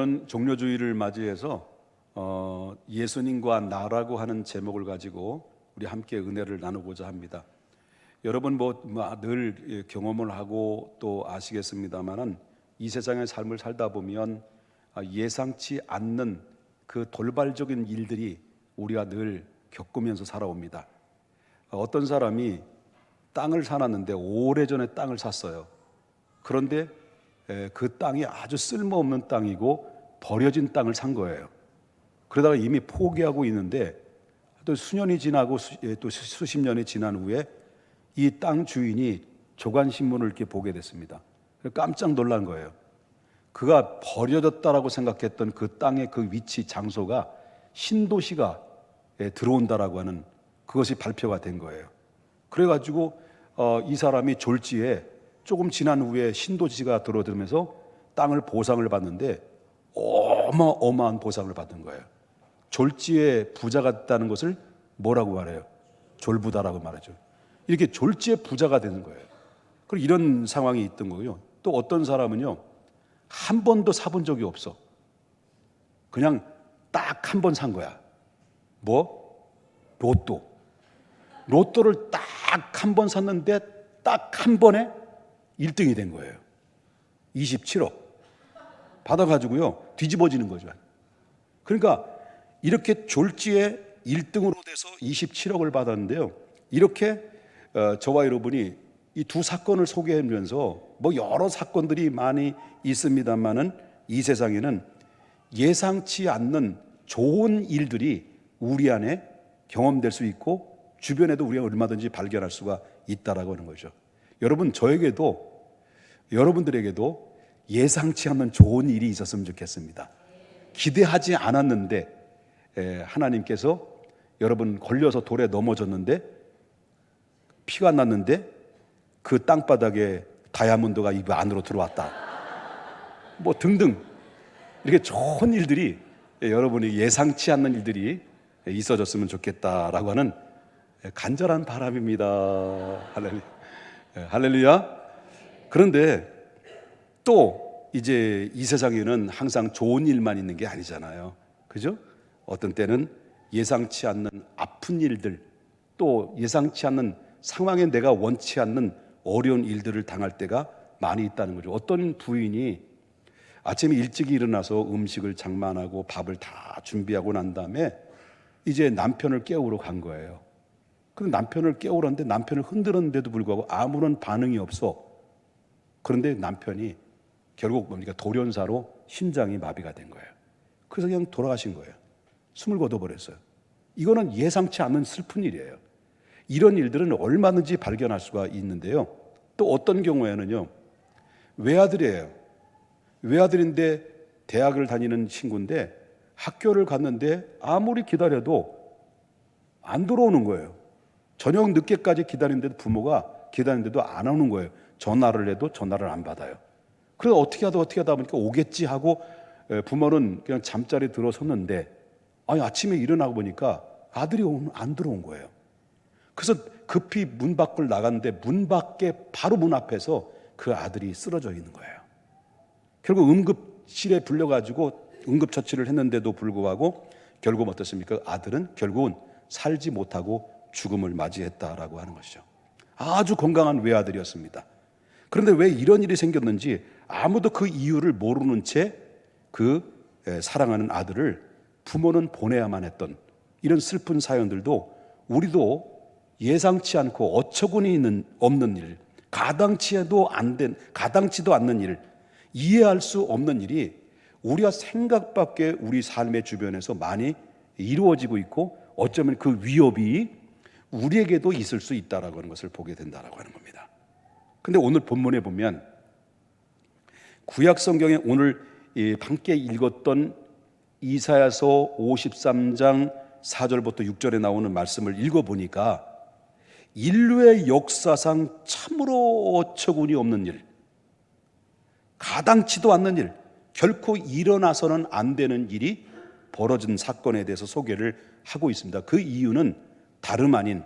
저는 종료주의를 맞이해서 예수님과 나라고 하는 제목을 가지고 우리 함께 은혜를 나누고자 합니다. 여러분 늘 경험을 하고 또 아시겠습니다만은 이 세상의 삶을 살다 보면 예상치 않는 그 돌발적인 일들이 우리가 늘 겪으면서 살아옵니다. 어떤 사람이 땅을 사놨는데 오래전에 땅을 샀어요. 그런데 그 땅이 아주 쓸모없는 땅이고 버려진 땅을 산 거예요. 그러다가 이미 포기하고 있는데 또 수년이 지나고 또 수십 년이 지난 후에 이 땅 주인이 조간신문을 이렇게 보게 됐습니다. 깜짝 놀란 거예요. 그가 버려졌다라고 생각했던 그 땅의 그 위치 장소가 신도시가 들어온다라고 하는 그것이 발표가 된 거예요. 그래가지고 이 사람이 졸지에 조금 지난 후에 신도시가 들어들면서 땅을 보상을 받는데 어마어마한 보상을 받은 거예요. 졸지에 부자가 됐다는 것을 뭐라고 말해요? 졸부다라고 말하죠. 이렇게 졸지에 부자가 되는 거예요. 그리고 이런 상황이 있던 거고요. 또 어떤 사람은요, 한 번도 사본 적이 없어. 그냥 딱 한 번 산 거야. 뭐? 로또를 딱 한 번 샀는데 딱 한 번에 1등이 된 거예요. 27억 받아가지고요 뒤집어지는 거죠. 그러니까 이렇게 졸지에 1등으로 돼서 27억을 받았는데요. 이렇게 저와 여러분이 이 두 사건을 소개하면서 여러 사건들이 많이 있습니다만은 이 세상에는 예상치 않는 좋은 일들이 우리 안에 경험될 수 있고 주변에도 우리가 얼마든지 발견할 수가 있다라고 하는 거죠. 여러분, 여러분들에게도 예상치 않는 좋은 일이 있었으면 좋겠습니다. 기대하지 않았는데 하나님께서 여러분 걸려서 돌에 넘어졌는데 피가 났는데 그 땅바닥에 다이아몬드가 입 안으로 들어왔다. 등등 이렇게 좋은 일들이 여러분이 예상치 않는 일들이 있어졌으면 좋겠다라고 하는 간절한 바람입니다. 할렐루야. 그런데 또 이제 이 세상에는 항상 좋은 일만 있는 게 아니잖아요. 그죠? 어떤 때는 예상치 않는 아픈 일들, 또 예상치 않는 상황에 내가 원치 않는 어려운 일들을 당할 때가 많이 있다는 거죠. 어떤 부인이 아침에 일찍 일어나서 음식을 장만하고 밥을 다 준비하고 난 다음에 이제 남편을 깨우러 간 거예요. 그런데 남편을 깨우려는데 남편을 흔들었는데도 불구하고 아무런 반응이 없어. 그런데 남편이 결국 돌연사로 심장이 마비가 된 거예요. 그래서 그냥 돌아가신 거예요. 숨을 거둬버렸어요. 이거는 예상치 않은 슬픈 일이에요. 이런 일들은 얼마든지 발견할 수가 있는데요. 또 어떤 경우에는요, 외아들이에요. 외아들인데 대학을 다니는 친구인데 학교를 갔는데 아무리 기다려도 안 들어오는 거예요. 저녁 늦게까지 기다리는데도 부모가 기다리는데도 안 오는 거예요. 전화를 해도 전화를 안 받아요. 그래서 어떻게 하다 보니까 오겠지 하고 부모는 그냥 잠자리에 들어섰는데 아침에 일어나고 보니까 아들이 안 들어온 거예요. 그래서 급히 문 밖을 나갔는데 문 밖에 바로 문 앞에서 그 아들이 쓰러져 있는 거예요. 결국 응급실에 불려가지고 응급처치를 했는데도 불구하고 결국 어떻습니까? 아들은 결국은 살지 못하고 죽음을 맞이했다라고 하는 것이죠. 아주 건강한 외아들이었습니다. 그런데 왜 이런 일이 생겼는지 아무도 그 이유를 모르는 채 그 사랑하는 아들을 부모는 보내야만 했던 이런 슬픈 사연들도 우리도 예상치 않고 어처구니 없는 일, 가당치도 않는 일, 이해할 수 없는 일이 우리가 생각밖에 우리 삶의 주변에서 많이 이루어지고 있고 어쩌면 그 위협이 우리에게도 있을 수 있다라고 하는 것을 보게 된다라고 하는 겁니다. 근데 오늘 본문에 보면 구약 성경에 오늘 함께 읽었던 이사야서 53장 4절부터 6절에 나오는 말씀을 읽어보니까 인류의 역사상 참으로 어처구니 없는 일, 가당치도 않는 일, 결코 일어나서는 안 되는 일이 벌어진 사건에 대해서 소개를 하고 있습니다. 그 이유는 다름 아닌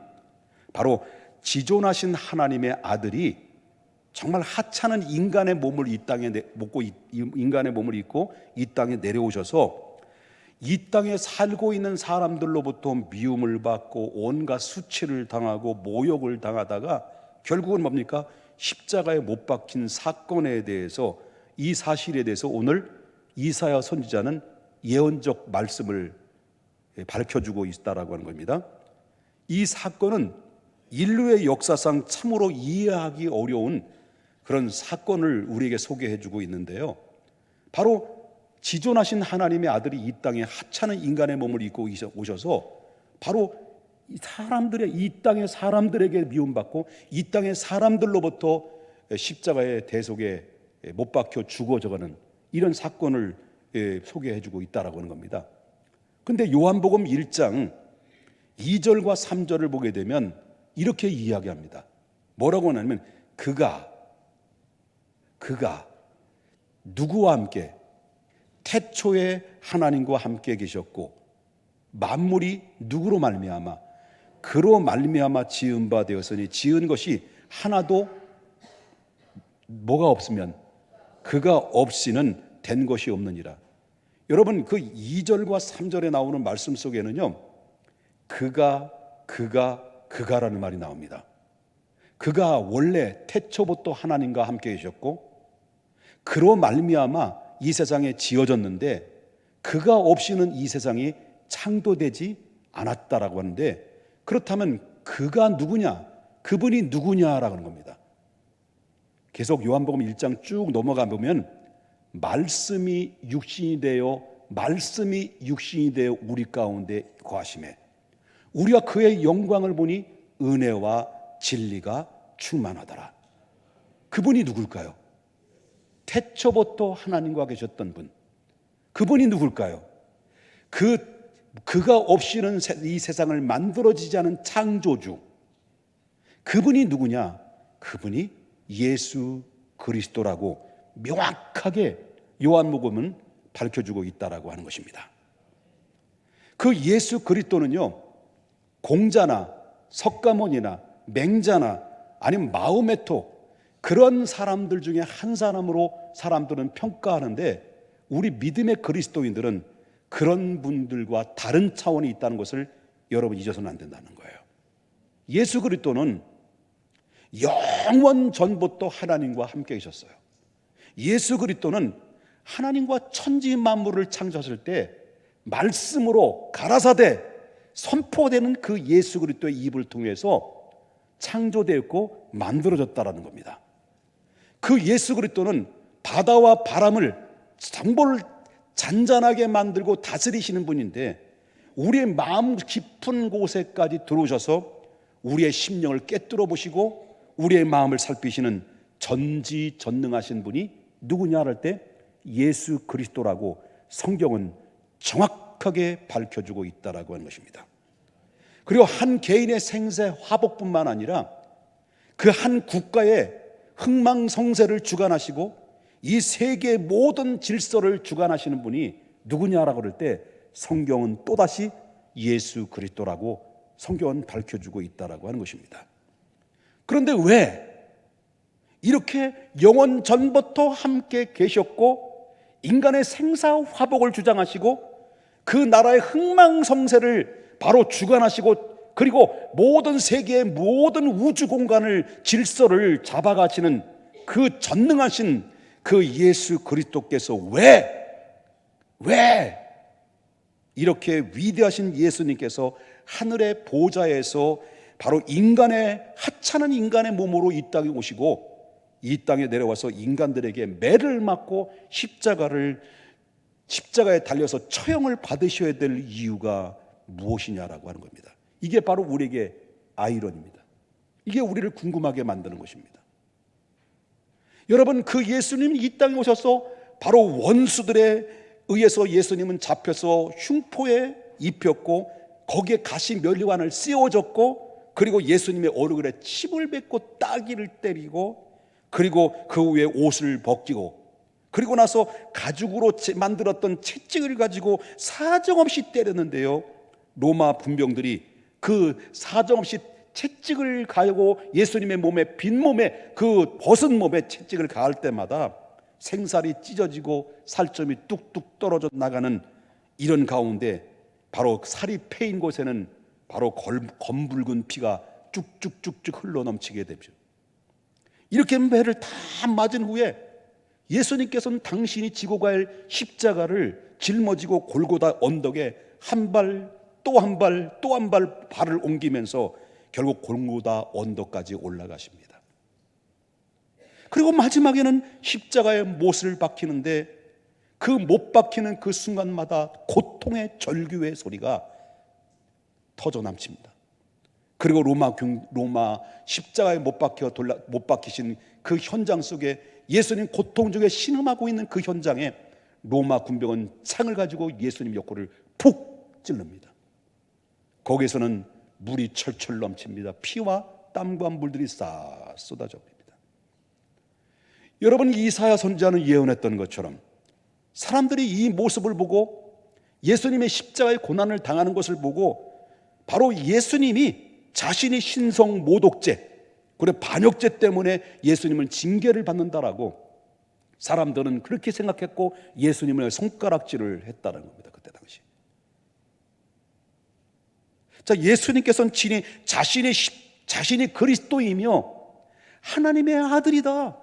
바로 지존하신 하나님의 아들이 정말 하찮은 인간의 몸을 이 땅에 인간의 몸을 입고 이 땅에 내려오셔서 이 땅에 살고 있는 사람들로부터 미움을 받고 온갖 수치를 당하고 모욕을 당하다가 결국은 뭡니까? 십자가에 못 박힌 사건에 대해서, 이 사실에 대해서 오늘 이사야 선지자는 예언적 말씀을 밝혀주고 있다라고 하는 겁니다. 이 사건은 인류의 역사상 참으로 이해하기 어려운 그런 사건을 우리에게 소개해주고 있는데요, 바로 지존하신 하나님의 아들이 이 땅에 하찮은 인간의 몸을 입고 오셔서 바로 이 땅의 사람들에게 미움받고 이 땅의 사람들로부터 십자가의 대속에 못 박혀 죽어져가는 이런 사건을 소개해주고 있다라고 하는 겁니다. 그런데 요한복음 1장 2절과 3절을 보게 되면 이렇게 이야기합니다. 뭐라고 하냐면 그가 누구와 함께? 태초에 하나님과 함께 계셨고 만물이 누구로 말미암아? 그로 말미암아 지은 바 되었으니 지은 것이 하나도 뭐가 없으면 그가 없이는 된 것이 없느니라. 여러분, 그 2절과 3절에 나오는 말씀 속에는요, 그가라는 말이 나옵니다. 그가 원래 태초부터 하나님과 함께 계셨고 그로 말미암아 이 세상에 지어졌는데 그가 없이는 이 세상이 창조되지 않았다라고 하는데, 그렇다면 그가 누구냐? 그분이 누구냐라고 하는 겁니다. 계속 요한복음 1장 쭉 넘어가 보면 말씀이 육신이 되어 우리 가운데 거하시매 우리가 그의 영광을 보니 은혜와 진리가 충만하더라. 그분이 누굴까요? 태초부터 하나님과 계셨던 분, 그분이 누굴까요? 그가 없이는 이 세상을 만들어지지 않은 창조주, 그분이 누구냐? 그분이 예수 그리스도라고 명확하게 요한복음은 밝혀주고 있다라고 하는 것입니다. 그 예수 그리스도는요, 공자나 석가모니나 맹자나 아니면 마호메토 그런 사람들 중에 한 사람으로 사람들은 평가하는데, 우리 믿음의 그리스도인들은 그런 분들과 다른 차원이 있다는 것을 여러분 잊어서는 안 된다는 거예요. 예수 그리스도는 영원 전부터 하나님과 함께 계셨어요. 예수 그리스도는 하나님과 천지 만물을 창조하실 때 말씀으로 가라사대 선포되는 그 예수 그리스도의 입을 통해서 창조되었고 만들어졌다라는 겁니다. 그 예수 그리스도는 바다와 바람을 전부 잔잔하게 만들고 다스리시는 분인데, 우리의 마음 깊은 곳에까지 들어오셔서 우리의 심령을 꿰뚫어 보시고 우리의 마음을 살피시는 전지전능하신 분이 누구냐 할 때 예수 그리스도라고 성경은 정확하게 밝혀주고 있다라고 하는 것입니다. 그리고 한 개인의 생사 화복뿐만 아니라 그 한 국가의 흥망성쇠를 주관하시고 이 세계의 모든 질서를 주관하시는 분이 누구냐라고 할 때 성경은 또다시 예수 그리스도라고 성경은 밝혀주고 있다라고 하는 것입니다. 그런데 왜 이렇게 영원 전부터 함께 계셨고 인간의 생사 화복을 주장하시고 그 나라의 흥망성쇠를 바로 주관하시고 그리고 모든 세계의 모든 우주 공간을 질서를 잡아가시는 그 전능하신 그 예수 그리스도께서 왜 이렇게 위대하신 예수님께서 하늘의 보좌에서 바로 하찮은 인간의 몸으로 이 땅에 오시고 이 땅에 내려와서 인간들에게 매를 맞고 십자가에 달려서 처형을 받으셔야 될 이유가 무엇이냐라고 하는 겁니다. 이게 바로 우리에게 아이러니입니다. 이게 우리를 궁금하게 만드는 것입니다. 여러분, 그 예수님이 이 땅에 오셔서 바로 원수들에 의해서 예수님은 잡혀서 흉포에 입혔고 거기에 가시 면류관을 씌워졌고 그리고 예수님의 얼굴에 침을 뱉고 따귀를 때리고 그리고 그 후에 옷을 벗기고 그리고 나서 가죽으로 만들었던 채찍을 가지고 사정없이 때렸는데요, 로마 군병들이 그 사정없이 채찍을 가하고 예수님의 몸에, 빈 몸에, 그 벗은 몸에 채찍을 가할 때마다 생살이 찢어지고 살점이 뚝뚝 떨어져 나가는 이런 가운데 바로 살이 패인 곳에는 바로 검붉은 피가 쭉쭉쭉쭉 흘러넘치게 되죠. 이렇게 매를 다 맞은 후에 예수님께서는 당신이 지고 갈 십자가를 짊어지고 골고다 언덕에 한 발 또 한 발 또 한 발 발을 옮기면서 결국 골고다 언덕까지 올라가십니다. 그리고 마지막에는 십자가에 못을 박히는데 그 못 박히는 그 순간마다 고통의 절규의 소리가 터져 남칩니다. 그리고 로마 십자가에 못 박히신 그 현장 속에 예수님 고통 중에 신음하고 있는 그 현장에 로마 군병은 창을 가지고 예수님 옆구리를 푹 찔릅니다. 거기에서는 물이 철철 넘칩니다. 피와 땀과 물들이 싹 쏟아져 옵니다. 여러분, 이사야 선지자는 예언했던 것처럼 사람들이 이 모습을 보고 예수님의 십자가의 고난을 당하는 것을 보고 바로 예수님이 자신이 신성 모독죄, 그리고 반역죄 때문에 예수님을 징계를 받는다라고 사람들은 그렇게 생각했고 예수님을 손가락질을 했다는 겁니다. 그때 당시. 자, 예수님께서는 자신이 그리스도이며 하나님의 아들이다.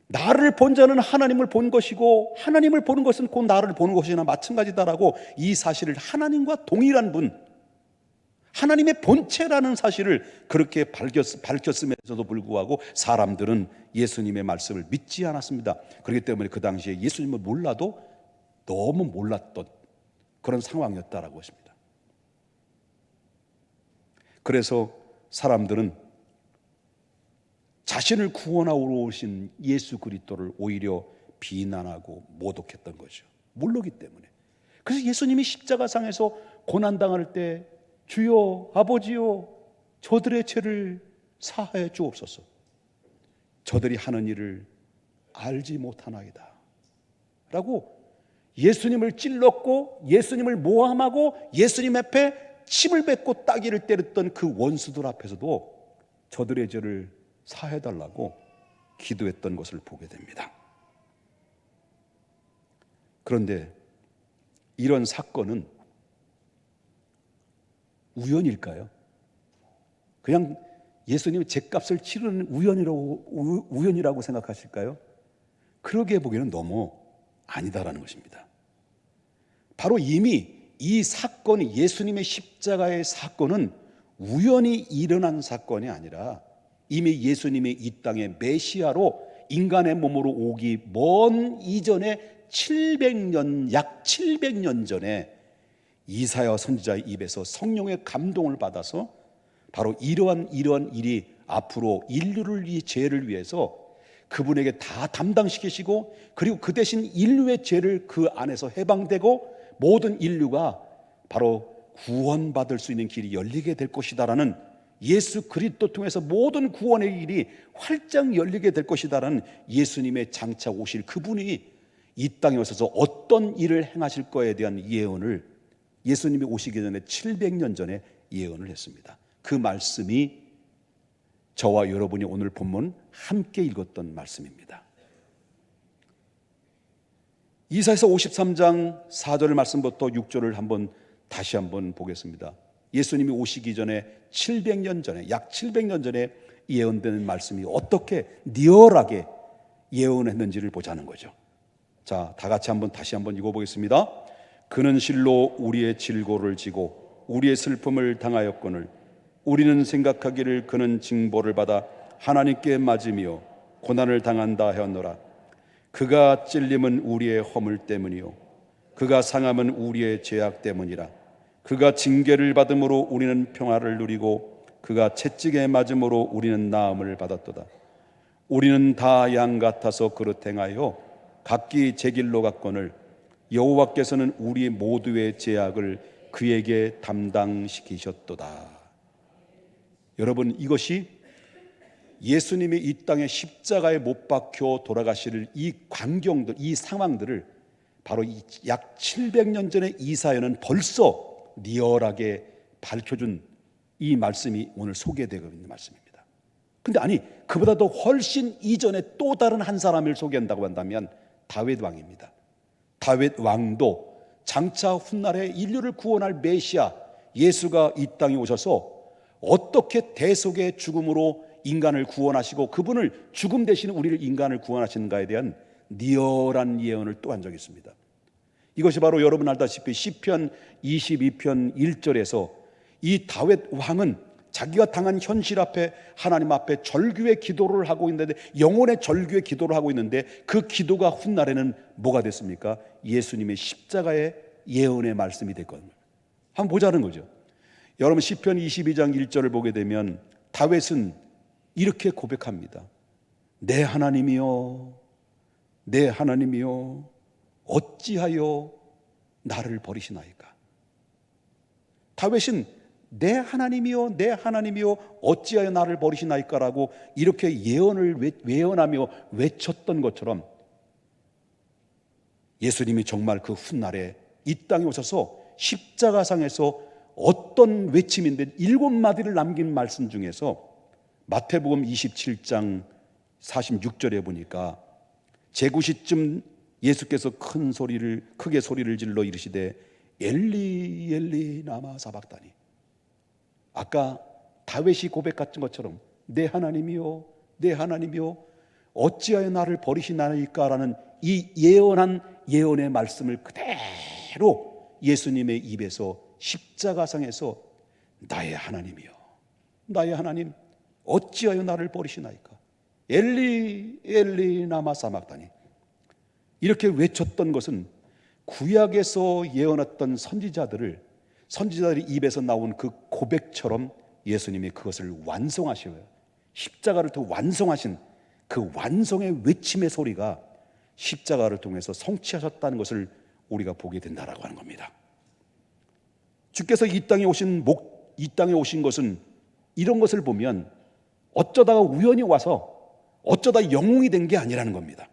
나를 본 자는 하나님을 본 것이고 하나님을 보는 것은 곧 나를 보는 것이나 마찬가지다라고 이 사실을 하나님과 동일한 분, 하나님의 본체라는 사실을 그렇게 밝혔음에도 불구하고 사람들은 예수님의 말씀을 믿지 않았습니다. 그렇기 때문에 그 당시에 예수님을 몰라도 너무 몰랐던 그런 상황이었다라고 하십니다. 그래서 사람들은 자신을 구원하러 오신 예수 그리스도를 오히려 비난하고 모독했던 거죠. 모르기 때문에. 그래서 예수님이 십자가상에서 고난당할 때 주여 아버지여 저들의 죄를 사하여 주옵소서, 저들이 하는 일을 알지 못하나이다 라고 예수님을 찔렀고 예수님을 모함하고 예수님 앞에 침을 뱉고 따귀를 때렸던 그 원수들 앞에서도 저들의 죄를 사해달라고 기도했던 것을 보게 됩니다. 그런데 이런 사건은 우연일까요? 그냥 예수님이 죄값을 치르는 우연이라고 생각하실까요? 그러게 보기에는 너무 아니다라는 것입니다. 바로 이미 이 사건이, 예수님의 십자가의 사건은 우연히 일어난 사건이 아니라 이미 예수님이 이 땅에 메시아로 인간의 몸으로 오기 먼 이전에 약 700년 전에 이사야 선지자의 입에서 성령의 감동을 받아서 바로 이러한 일이 앞으로 인류를 이 죄를 위해서 그분에게 다 담당시키시고 그리고 그 대신 인류의 죄를 그 안에서 해방되고 모든 인류가 바로 구원받을 수 있는 길이 열리게 될 것이다라는, 예수 그리스도 통해서 모든 구원의 길이 활짝 열리게 될 것이다라는 예수님의 장차 오실 그분이 이 땅에 오셔서 어떤 일을 행하실 거에 대한 예언을 예수님이 오시기 전에 700년 전에 예언을 했습니다. 그 말씀이 저와 여러분이 오늘 본문 함께 읽었던 말씀입니다. 이사야서 53장 4절 말씀부터 6절을 다시 한번 보겠습니다. 예수님이 오시기 전에 700년 전에, 약 700년 전에 예언되는 말씀이 어떻게 리얼하게 예언했는지를 보자는 거죠. 자, 다 같이 다시 한번 읽어보겠습니다. 그는 실로 우리의 질고를 지고 우리의 슬픔을 당하였거늘 우리는 생각하기를 그는 징벌을 받아 하나님께 맞으며 고난을 당한다 하였노라. 그가 찔림은 우리의 허물 때문이요 그가 상함은 우리의 죄악 때문이라. 그가 징계를 받음으로 우리는 평화를 누리고 그가 채찍에 맞음으로 우리는 나음을 받았도다. 우리는 다 양 같아서 그릇 행하여 각기 제 길로 갔거늘 여호와께서는 우리 모두의 죄악을 그에게 담당시키셨도다. 여러분, 이것이 예수님이 이 땅에 십자가에 못 박혀 돌아가실 이 광경들, 이 상황들을 바로 약 700년 전에 이사야는 벌써 리얼하게 밝혀준 이 말씀이 오늘 소개되고 있는 말씀입니다. 근데 아니, 그보다 더 훨씬 이전에 또 다른 한 사람을 소개한다고 한다면 다윗 왕입니다. 다윗 왕도 장차 훗날에 인류를 구원할 메시아 예수가 이 땅에 오셔서 어떻게 대속의 죽음으로 인간을 구원하시고 그분을 죽음 대신 우리를 인간을 구원하시는가에 대한 리얼한 예언을 또 한 적이 있습니다. 이것이 바로 여러분 알다시피 시편 22편 1절에서 이 다윗 왕은 자기가 당한 현실 앞에 하나님 앞에 절규의 기도를 하고 있는데, 영혼의 절규의 기도를 하고 있는데, 그 기도가 훗날에는 뭐가 됐습니까? 예수님의 십자가의 예언의 말씀이 됐거든요. 한번 보자는 거죠. 여러분 시편 22장 1절을 보게 되면 다윗은 이렇게 고백합니다. 내 하나님이여, 내 하나님이여, 어찌하여 나를 버리시나이까. 다윗은 내 하나님이여, 내 하나님이여, 어찌하여 나를 버리시나이까라고 이렇게 예언하며 외쳤던 것처럼 예수님이 정말 그 훗날에 이 땅에 오셔서 십자가상에서 어떤 외침인데 7마디를 남긴 말씀 중에서 마태복음 27장 46절에 보니까 제9시쯤 예수께서 크게 소리를 질러 이르시되 엘리 엘리 라마 사박다니. 아까 다윗이 고백했던 것처럼 내 하나님이요, 내 하나님이요, 어찌하여 나를 버리시나이까라는 이 예언한 예언의 말씀을 그대로 예수님의 입에서 십자가상에서 나의 하나님이요, 나의 하나님, 어찌하여 나를 버리시나이까. 엘리 엘리 라마 사박다니. 이렇게 외쳤던 것은 구약에서 예언했던 선지자들의 입에서 나온 그 고백처럼 예수님이 그것을 완성하셔요. 십자가를 더 완성하신 그 완성의 외침의 소리가 십자가를 통해서 성취하셨다는 것을 우리가 보게 된다라고 하는 겁니다. 주께서 이 땅에 오신 것은 이런 것을 보면 어쩌다가 우연히 와서 어쩌다 영웅이 된 게 아니라는 겁니다.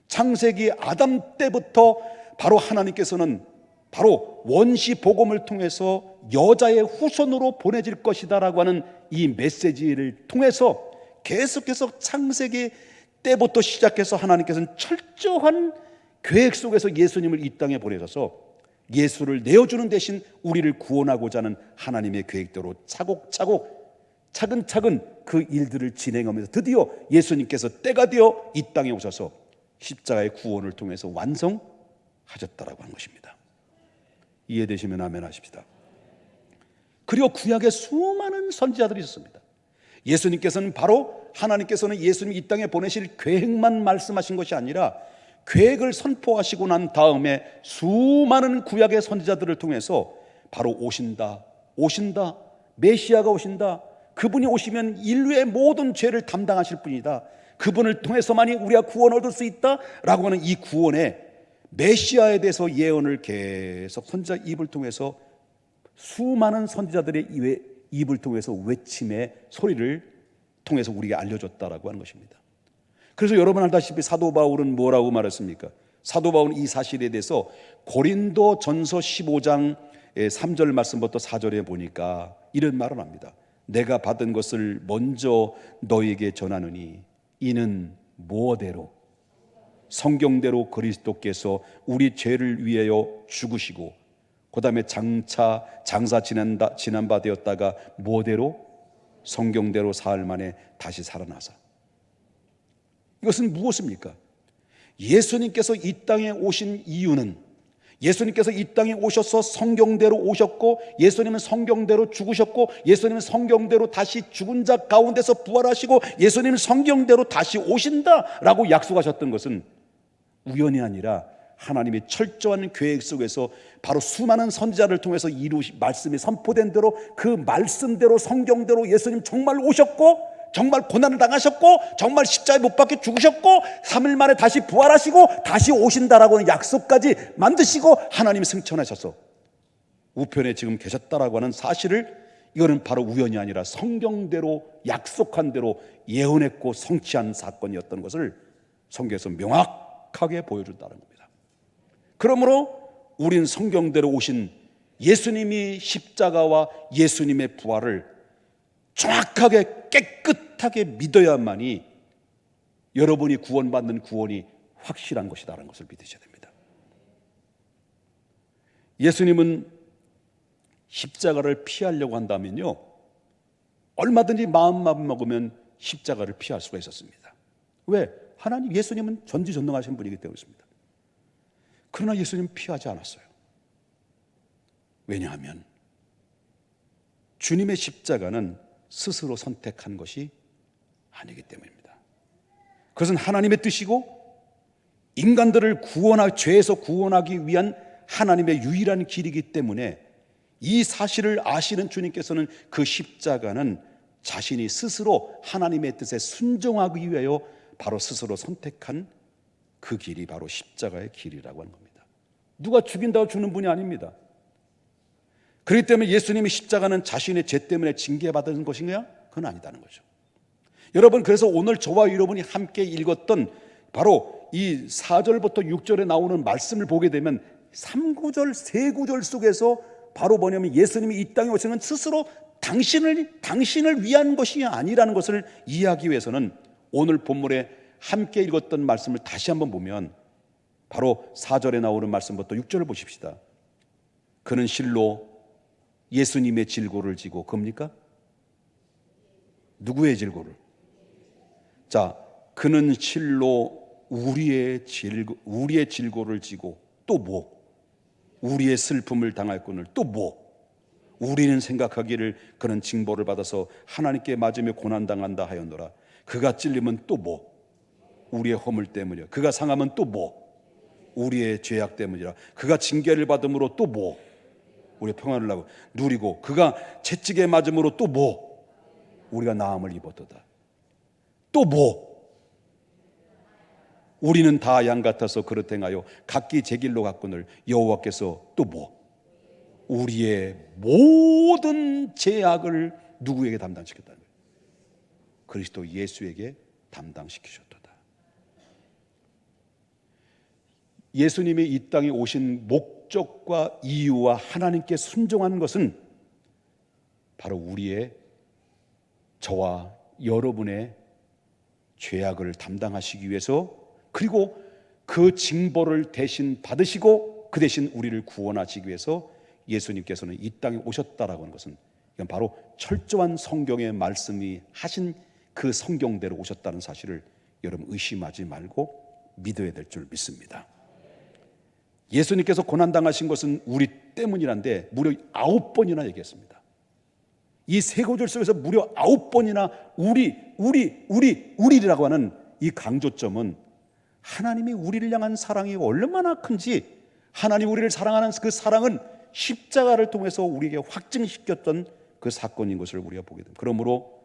창세기 아담 때부터 바로 하나님께서는 바로 원시 복음을 통해서 여자의 후손으로 보내질 것이다라고 하는 이 메시지를 통해서 계속해서 창세기 때부터 시작해서 하나님께서는 철저한 계획 속에서 예수님을 이 땅에 보내셔서 예수를 내어주는 대신 우리를 구원하고자 하는 하나님의 계획대로 차곡차곡 차근차근 그 일들을 진행하면서 드디어 예수님께서 때가 되어 이 땅에 오셔서 십자가의 구원을 통해서 완성하셨다라고 하는 것입니다. 이해되시면 아멘 하십시다. 그리고 구약에 수많은 선지자들이 있었습니다. 예수님께서는 바로 하나님께서는 예수님 이 땅에 보내실 계획만 말씀하신 것이 아니라 계획을 선포하시고 난 다음에 수많은 구약의 선지자들을 통해서 바로 오신다, 메시아가 오신다, 그분이 오시면 인류의 모든 죄를 담당하실 분이다, 그분을 통해서만이 우리가 구원을 얻을 수 있다라고 하는 이 구원의 메시아에 대해서 예언을 계속 선지자 입을 통해서 수많은 선지자들의 입을 통해서 외침의 소리를 통해서 우리에게 알려줬다라고 하는 것입니다. 그래서 여러분 알다시피 사도 바울은 뭐라고 말했습니까? 사도 바울은 이 사실에 대해서 고린도 전서 15장 3절 말씀부터 4절에 보니까 이런 말을 합니다. 내가 받은 것을 먼저 너에게 전하느니 이는 무엇대로 성경대로 그리스도께서 우리 죄를 위하여 죽으시고 그 다음에 장사 지난 바 되었다가 무엇대로 성경대로 사흘 만에 다시 살아나사. 이것은 무엇입니까? 예수님께서 이 땅에 오신 이유는, 예수님께서 이 땅에 오셔서 성경대로 오셨고, 예수님은 성경대로 죽으셨고, 예수님은 성경대로 다시 죽은 자 가운데서 부활하시고, 예수님은 성경대로 다시 오신다라고 약속하셨던 것은 우연이 아니라 하나님의 철저한 계획 속에서 바로 수많은 선지자를 통해서 말씀이 선포된 대로 그 말씀대로 성경대로 예수님 정말 오셨고, 정말 고난을 당하셨고, 정말 십자가에 못 박혀 죽으셨고, 3일 만에 다시 부활하시고 다시 오신다라고 하는 약속까지 만드시고 하나님이 승천하셔서 우편에 지금 계셨다라고 하는 사실을, 이거는 바로 우연이 아니라 성경대로 약속한 대로 예언했고 성취한 사건이었던 것을 성경에서 명확하게 보여준다는 겁니다. 그러므로 우린 성경대로 오신 예수님이 십자가와 예수님의 부활을 정확하게 깨끗하게 믿어야만이 여러분이 구원받는 구원이 확실한 것이다라는 것을 믿으셔야 됩니다. 예수님은 십자가를 피하려고 한다면요, 얼마든지 마음만 먹으면 십자가를 피할 수가 있었습니다. 왜? 하나님, 예수님은 전지전능하신 분이기 때문입니다. 그러나 예수님은 피하지 않았어요. 왜냐하면 주님의 십자가는 스스로 선택한 것이 아니기 때문입니다. 그것은 하나님의 뜻이고 인간들을 죄에서 구원하기 위한 하나님의 유일한 길이기 때문에 이 사실을 아시는 주님께서는 그 십자가는 자신이 스스로 하나님의 뜻에 순종하기 위하여 바로 스스로 선택한 그 길이 바로 십자가의 길이라고 하는 겁니다. 누가 죽인다고 주는 분이 아닙니다. 그렇기 때문에 예수님의 십자가는 자신의 죄 때문에 징계받은 것인가? 그건 아니다는 거죠. 여러분, 그래서 오늘 저와 여러분이 함께 읽었던 바로 이 4절부터 6절에 나오는 말씀을 보게 되면 3구절, 3구절 속에서 바로 뭐냐면 예수님이 이 땅에 오시는 스스로 당신을 위한 것이 아니라는 것을 이해하기 위해서는 오늘 본문에 함께 읽었던 말씀을 다시 한번 보면 바로 4절에 나오는 말씀부터 6절을 보십시다. 그는 실로 예수님의 질고를 지고, 겁니까? 누구의 질고를? 자, 그는 실로 우리의 질고를 지고 또 뭐? 우리의 슬픔을 당할꾼을 또 뭐? 우리는 생각하기를 그는 징벌을 받아서 하나님께 맞으며 고난당한다 하였노라. 그가 찔리면 또 뭐? 우리의 허물 때문이요. 그가 상하면 또 뭐? 우리의 죄악 때문이라. 그가 징계를 받음으로 또 뭐? 우리의 평안을 누리고 그가 채찍에 맞음으로 또 뭐? 우리가 나음을 입었도다. 또 뭐? 우리는 다 양 같아서 그릇 행하여 각기 제 길로 갔거늘 여호와께서 또 뭐? 우리의 모든 죄악을 누구에게 담당시켰다는 거예요? 그리스도 예수에게 담당시키셨도다. 예수님이 이 땅에 오신 목적과 이유와 하나님께 순종한 것은 바로 우리의, 저와 여러분의 죄악을 담당하시기 위해서, 그리고 그 징벌을 대신 받으시고 그 대신 우리를 구원하시기 위해서 예수님께서는 이 땅에 오셨다라고 하는 것은, 이건 바로 철저한 성경의 말씀이 하신 그 성경대로 오셨다는 사실을 여러분 의심하지 말고 믿어야 될 줄 믿습니다. 예수님께서 고난당하신 것은 우리 때문이란데 무려 9번이나 얘기했습니다. 이 3구절 속에서 무려 9번이나 우리라고 하는 이 강조점은 하나님이 우리를 향한 사랑이 얼마나 큰지, 하나님 우리를 사랑하는 그 사랑은 십자가를 통해서 우리에게 확증시켰던 그 사건인 것을 우리가 보게 됩니다. 그러므로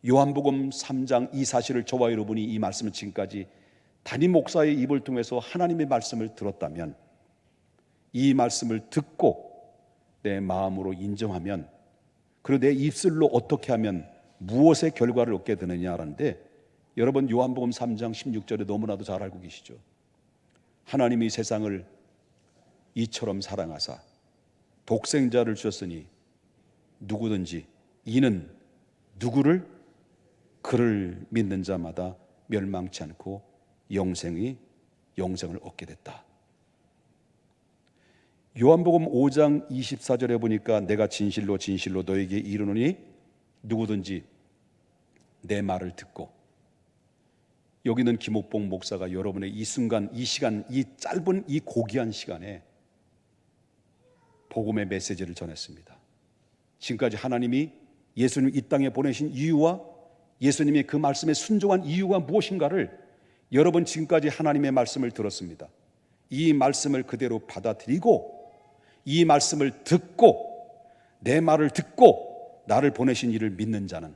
요한복음 3장 이 사실을 저와 여러분이 이 말씀을 지금까지 담임 목사의 입을 통해서 하나님의 말씀을 들었다면, 이 말씀을 듣고 내 마음으로 인정하면, 그리고 내 입술로 어떻게 하면 무엇의 결과를 얻게 되느냐라는데, 여러분 요한복음 3장 16절에 너무나도 잘 알고 계시죠. 하나님이 세상을 이처럼 사랑하사 독생자를 주셨으니 누구든지 이는 누구를? 그를 믿는 자마다 멸망치 않고 영생을 얻게 됐다. 요한복음 5장 24절에 보니까 내가 진실로 진실로 너에게 이르노니 누구든지 내 말을 듣고, 여기는 김옥봉 목사가 여러분의 이 순간, 이 시간, 이 짧은 이 고귀한 시간에 복음의 메시지를 전했습니다. 지금까지 하나님이 예수님 이 땅에 보내신 이유와 예수님의 그 말씀에 순종한 이유가 무엇인가를 여러분 지금까지 하나님의 말씀을 들었습니다. 이 말씀을 그대로 받아들이고 이 말씀을 듣고 내 말을 듣고 나를 보내신 이를 믿는 자는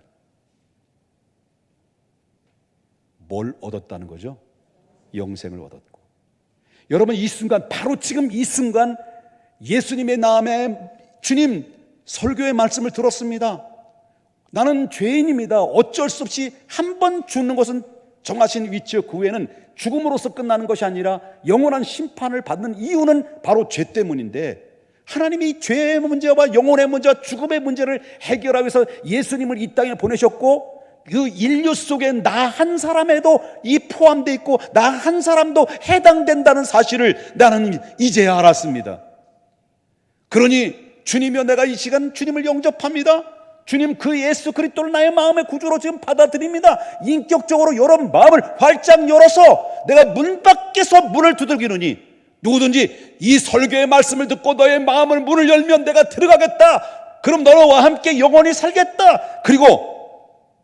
뭘 얻었다는 거죠? 영생을 얻었고, 여러분 이 순간, 바로 지금 이 순간 예수님의 나음에 주님 설교의 말씀을 들었습니다. 나는 죄인입니다. 어쩔 수 없이 한 번 죽는 것은 정하신 위치요, 그 후에는 죽음으로서 끝나는 것이 아니라 영원한 심판을 받는 이유는 바로 죄 때문인데, 하나님이 죄의 문제와 영혼의 문제와 죽음의 문제를 해결하기 위해서 예수님을 이 땅에 보내셨고, 그 인류 속에 나 한 사람에도 이 포함되어 있고 나 한 사람도 해당된다는 사실을 나는 이제야 알았습니다. 그러니 주님이여, 내가 이 시간 주님을 영접합니다. 주님, 그 예수 그리스도를 나의 마음의 구주로 지금 받아들입니다. 인격적으로 여러분 마음을 활짝 열어서 내가 문 밖에서 문을 두들기느니, 누구든지 이 설교의 말씀을 듣고 너의 마음을 문을 열면 내가 들어가겠다. 그럼 너와 함께 영원히 살겠다. 그리고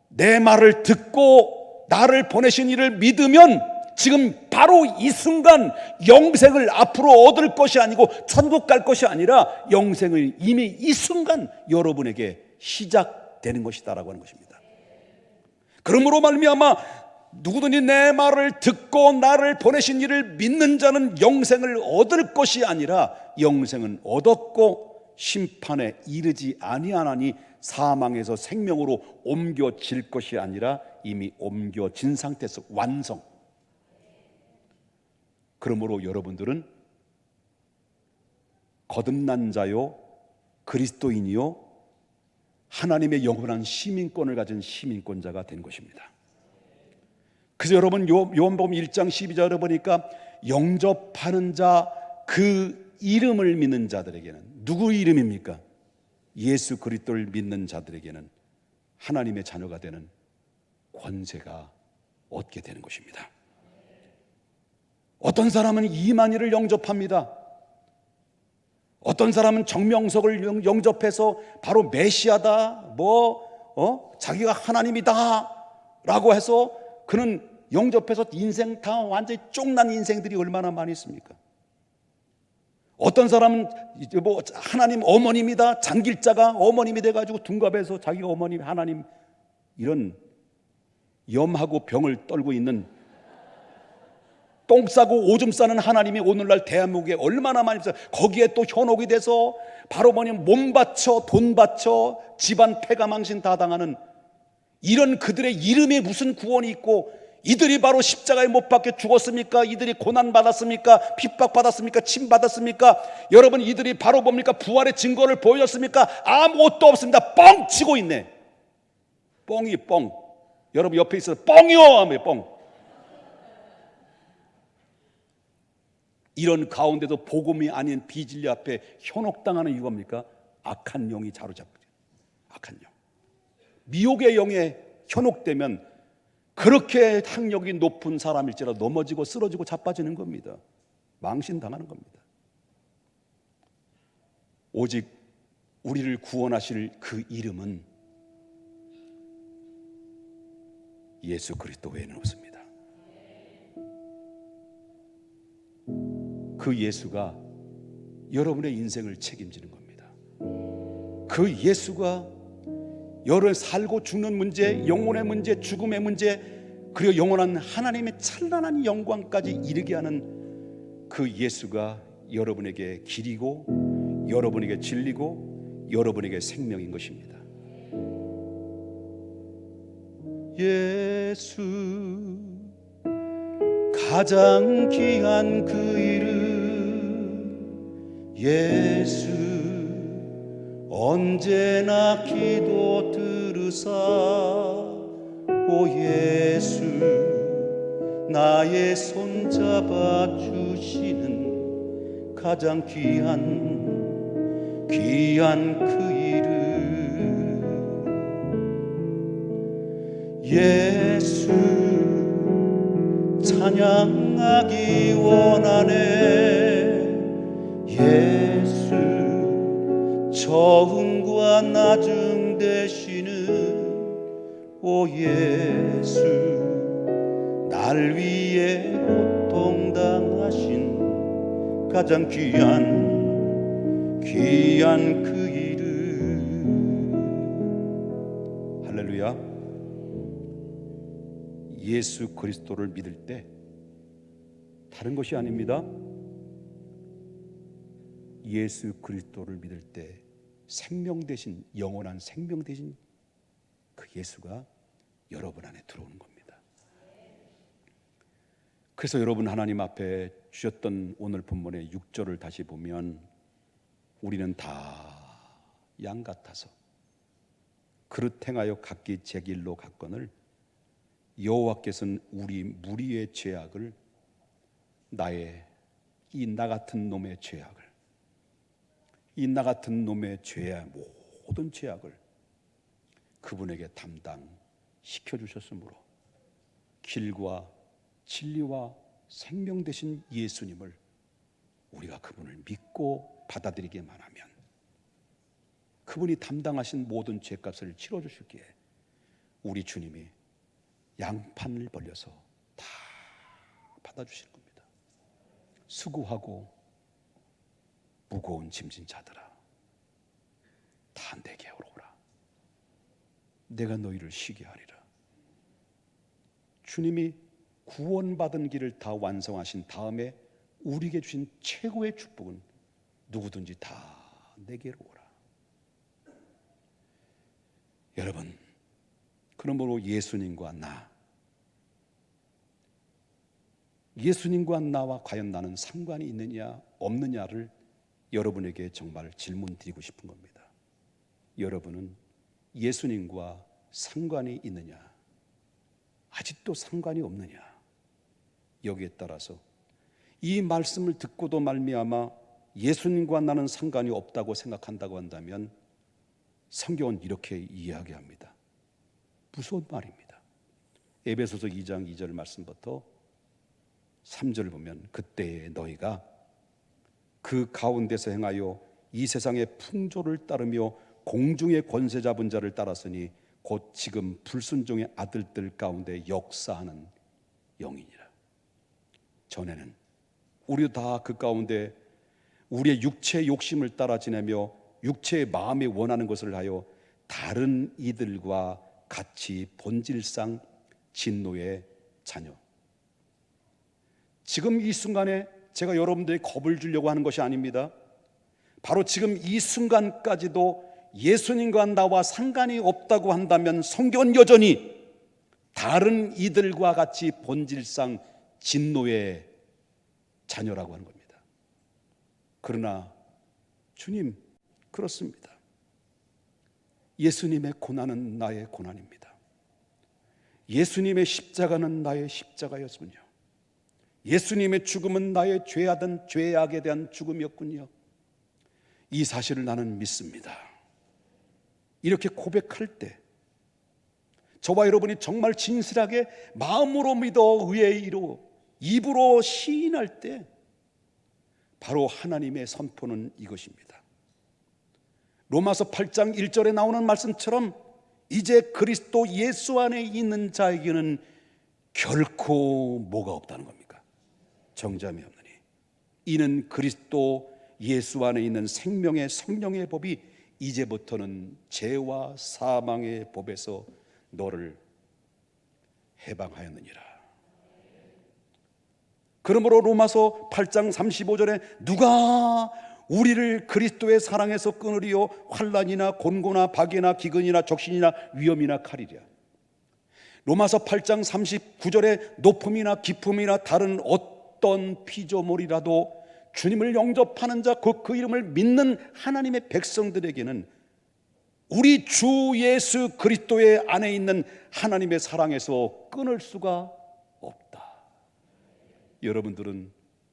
내 말을 듣고 나를 보내신 이를 믿으면 지금 바로 이 순간 영생을 앞으로 얻을 것이 아니고 천국 갈 것이 아니라 영생을 이미 이 순간 여러분에게 시작되는 것이다라고 하는 것입니다. 그러므로 말미암아 누구든지 내 말을 듣고 나를 보내신 이를 믿는 자는 영생을 얻을 것이 아니라 영생은 얻었고 심판에 이르지 아니하나니 사망에서 생명으로 옮겨질 것이 아니라 이미 옮겨진 상태에서 완성. 그러므로 여러분들은 거듭난 자요, 그리스도인이요, 하나님의 영원한 시민권을 가진 시민권자가 된 것입니다. 그래서 여러분 요한복음 1장 12절에 보니까 영접하는 자, 그 이름을 믿는 자들에게는, 누구 이름입니까? 예수 그리스도를 믿는 자들에게는 하나님의 자녀가 되는 권세가 얻게 되는 것입니다. 어떤 사람은 이만희를 영접합니다. 어떤 사람은 정명석을 영접해서 바로 메시아다, 자기가 하나님이다 라고 해서 그는 영접해서 인생 다 완전히 쫑난 인생들이 얼마나 많이 있습니까? 어떤 사람은 하나님 어머님이다, 장길자가 어머님이 돼가지고 둔갑해서 자기가 어머님 하나님, 이런 염하고 병을 떨고 있는 똥 싸고 오줌 싸는 하나님이 오늘날 대한민국에 얼마나 많이 있어요. 거기에 또 현혹이 돼서 바로 몸 바쳐 돈 바쳐 집안 패가망신 다 당하는 이런 그들의 이름에 무슨 구원이 있고, 이들이 바로 십자가에 못 박혀 죽었습니까? 이들이 고난받았습니까? 핍박받았습니까? 침받았습니까? 여러분, 이들이 바로 뭡니까? 부활의 증거를 보여줬습니까? 아무것도 없습니다. 뻥 치고 있네. 뻥이 뻥. 여러분 옆에 있어서 뻥이요 하면 뻥. 이런 가운데도 복음이 아닌 비진리 앞에 현혹당하는 이유가 뭡니까? 악한 영이 사로잡죠. 악한 영. 미혹의 영에 현혹되면 그렇게 학력이 높은 사람일지라도 넘어지고 쓰러지고 자빠지는 겁니다. 망신당하는 겁니다. 오직 우리를 구원하실 그 이름은 예수 그리스도 외에는 없습니다. 그 예수가 여러분의 인생을 책임지는 겁니다. 그 예수가 여러분의 살고 죽는 문제, 영혼의 문제, 죽음의 문제, 그리고 영원한 하나님의 찬란한 영광까지 이르게 하는 그 예수가 여러분에게 길이고 여러분에게 진리고 여러분에게 생명인 것입니다. 예수, 가장 귀한 그 이름 예수, 언제나 기도 들으사 오 예수, 나의 손 잡아 주시는 가장 귀한 그 이름 예수, 찬양하기 원하네 예수, 저음과 나중 되시는 오 예수, 날 위해 고통당하신 가장 귀한 그 이름. 할렐루야. 예수 그리스도를 믿을 때 다른 것이 아닙니다. 예수 그리스도를 믿을 때 생명 대신, 영원한 생명 대신 그 예수가 여러분 안에 들어오는 겁니다. 그래서 여러분 하나님 앞에 주셨던 오늘 본문의 6절을 다시 보면 우리는 다 양 같아서 그릇 행하여 각기 제 길로 갔거늘 여호와께서는 우리 무리의 죄악을, 나의 이 나 같은 놈의 죄악을, 이 나 같은 놈의 죄악, 모든 죄악을 그분에게 담당시켜 주셨으므로 길과 진리와 생명 되신 예수님을 우리가 그분을 믿고 받아들이기만 하면 그분이 담당하신 모든 죄값을 치러 주실기에 우리 주님이 양판을 벌려서 다 받아주실 겁니다. 수고하고 무거운 짐진 자들아, 다 내게 오라. 내가 너희를 쉬게 하리라. 주님이 구원받은 길을 다 완성하신 다음에 우리에게 주신 최고의 축복은 누구든지 다 내게로 오라. 여러분, 그러므로 예수님과 나와 과연 나는 상관이 있느냐 없느냐를 여러분에게 정말 질문 드리고 싶은 겁니다. 여러분은 예수님과 상관이 있느냐, 아직도 상관이 없느냐, 여기에 따라서 이 말씀을 듣고도 말미암아 예수님과 나는 상관이 없다고 생각한다고 한다면 성경은 이렇게 이야기합니다. 무서운 말입니다. 에베소서 2장 2절 말씀부터 3절 보면 그때에 너희가 그 가운데서 행하여 이 세상의 풍조를 따르며 공중의 권세 잡은 자를 따랐으니 곧 지금 불순종의 아들들 가운데 역사하는 영이니라. 전에는 우리도 다 그 가운데 우리의 육체의 욕심을 따라 지내며 육체의 마음에 원하는 것을 하여 다른 이들과 같이 본질상 진노의 자녀. 지금 이 순간에 제가 여러분들에게 겁을 주려고 하는 것이 아닙니다. 바로 지금 이 순간까지도 예수님과 나와 상관이 없다고 한다면 성경은 여전히 다른 이들과 같이 본질상 진노의 자녀라고 하는 겁니다. 그러나 주님, 그렇습니다. 예수님의 고난은 나의 고난입니다. 예수님의 십자가는 나의 십자가였군요. 예수님의 죽음은 나의 죄하던 죄악에 대한 죽음이었군요. 이 사실을 나는 믿습니다. 이렇게 고백할 때 저와 여러분이 정말 진실하게 마음으로 믿어 의에 이루 입으로 시인할 때 바로 하나님의 선포는 이것입니다. 로마서 8장 1절에 나오는 말씀처럼 이제 그리스도 예수 안에 있는 자에게는 결코 뭐가 없다는 겁니까? 정잠이 없느니 이는 그리스도 예수 안에 있는 생명의 성령의 법이 이제부터는 죄와 사망의 법에서 너를 해방하였느니라. 그러므로 로마서 8장 35절에 누가 우리를 그리스도의 사랑에서 끊으리요? 환난이나 곤고나 박해나 기근이나 적신이나 위험이나 칼이랴. 로마서 8장 39절에 높음이나 깊음이나 다른 어떤 피조물이라도 주님을 영접하는 자, 그 이름을 믿는 하나님의 백성들에게는 우리 주 예수 그리스도의 안에 있는 하나님의 사랑에서 끊을 수가 없다. 여러분들은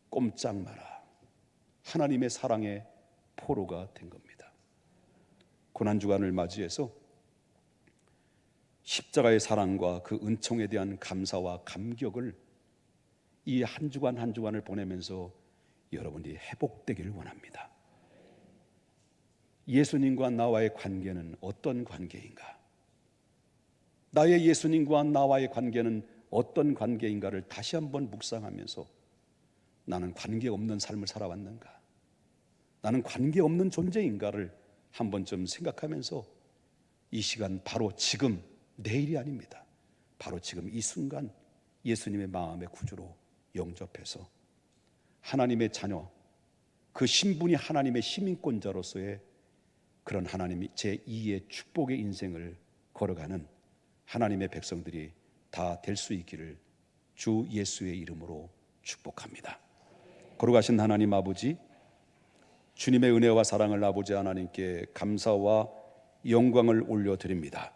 꼼짝 마라. 하나님의 사랑의 포로가 된 겁니다. 고난주간을 맞이해서 십자가의 사랑과 그 은총에 대한 감사와 감격을 이 한 주간 한 주간을 보내면서 여러분이 회복되기를 원합니다. 예수님과 나와의 관계는 어떤 관계인가? 나의 예수님과 나와의 관계는 어떤 관계인가를 다시 한번 묵상하면서 나는 관계없는 삶을 살아왔는가? 나는 관계없는 존재인가를 한 번쯤 생각하면서 이 시간 바로 지금, 내일이 아닙니다. 바로 지금 이 순간 예수님의 마음의 구주로 영접해서 하나님의 자녀, 그 신분이 하나님의 시민권자로서의 그런 하나님이 제2의 축복의 인생을 걸어가는 하나님의 백성들이 다 될 수 있기를 주 예수의 이름으로 축복합니다. 걸어가신 하나님 아버지, 주님의 은혜와 사랑을 아버지 하나님께 감사와 영광을 올려드립니다.